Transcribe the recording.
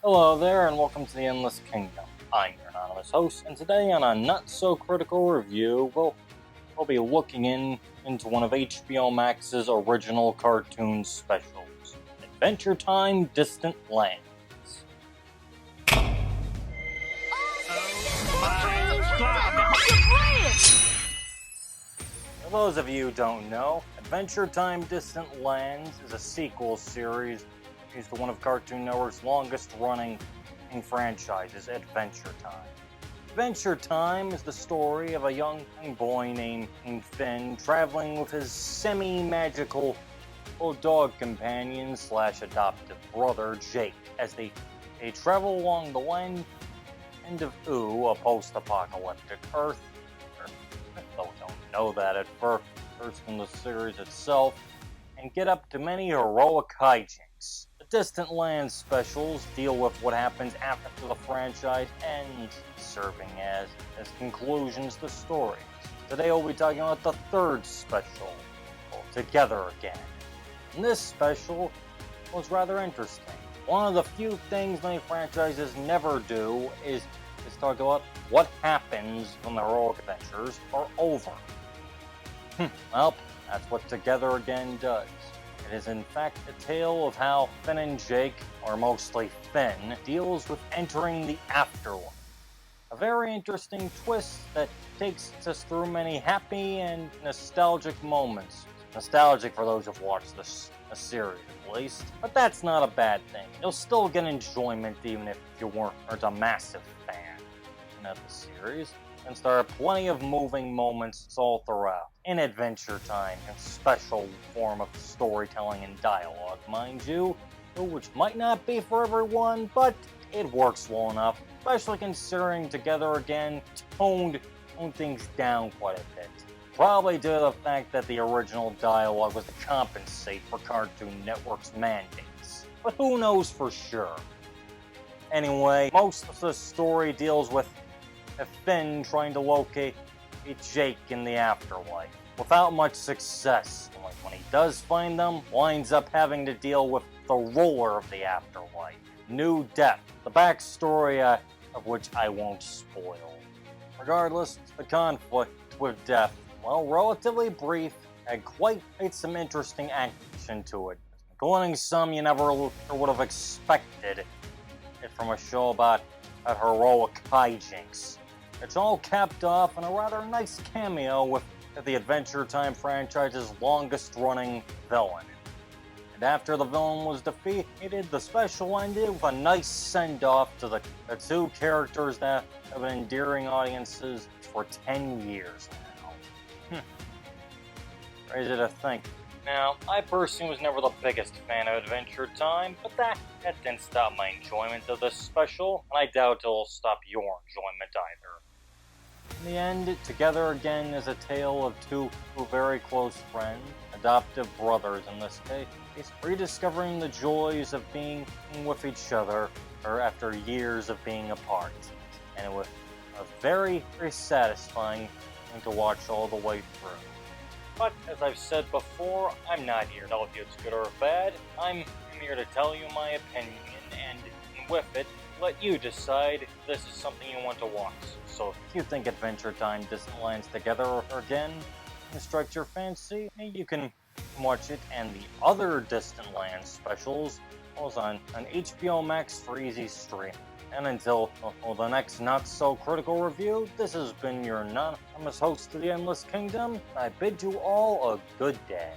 Hello there, and welcome to the Endless Kingdom. I'm your anonymous host, and today on a not-so-critical review, we'll be looking into one of HBO Max's original cartoon specials, Adventure Time: Distant Lands. For those of you who don't know, Adventure Time: Distant Lands is a sequel series to one of Cartoon Network's longest-running franchises, Adventure Time. Adventure Time is the story of a young boy named Finn traveling with his semi-magical dog companion / adoptive brother Jake as they travel along the land of Ooo, a post-apocalyptic Earth. Though we don't know that at first from the series itself, and get up to many heroic hijinks. The Distant Lands specials deal with what happens after the franchise ends, serving as conclusions to stories. Today we'll be talking about the third special, called Together Again. And this special was rather interesting. One of the few things many franchises never do is talk about what happens when the heroic adventures are over. Well, that's what Together Again does. It is in fact a tale of how Finn and Jake, or mostly Finn, deals with entering the afterlife. A very interesting twist that takes us through many happy and nostalgic moments. Nostalgic for those who've watched this series, at least. But that's not a bad thing. You'll still get enjoyment even if you weren't a massive fan of the series. Since there are plenty of moving moments all throughout. In Adventure Time, a special form of storytelling and dialogue, mind you, which might not be for everyone, but it works well enough, especially considering Together Again toned things down quite a bit. Probably due to the fact that the original dialogue was to compensate for Cartoon Network's mandates. But who knows for sure? Anyway, most of the story deals with Finn trying to locate Jake in the afterlife, without much success. When he does find them, winds up having to deal with the ruler of the afterlife, New Death, the backstory of which I won't spoil. Regardless, the conflict with Death, while relatively brief, had quite some interesting action to it, including some you never would have expected it from a show about heroic hijinks. It's all capped off in a rather nice cameo with the Adventure Time franchise's longest-running villain. And after the villain was defeated, the special ended with a nice send-off to the two characters that have been endearing audiences for 10 years now. Crazy to think. Now, I personally was never the biggest fan of Adventure Time, but that didn't stop my enjoyment of this special, and I doubt it'll stop your enjoyment either. In the end, Together Again is a tale of two very close friends, adoptive brothers in this case, rediscovering the joys of being with each other after years of being apart. And it was very, very satisfying to watch all the way through. But, as I've said before, I'm not here to tell you it's good or bad. I'm here to tell you my opinion, and with it, let you decide if this is something you want to watch. So if you think Adventure Time: Distant Lands Together Again strikes your fancy, you can watch it and the other Distant Lands specials on HBO Max for easy stream. And until the next not-so-critical review, this has been your anonymous host of the Endless Kingdom. I bid you all a good day.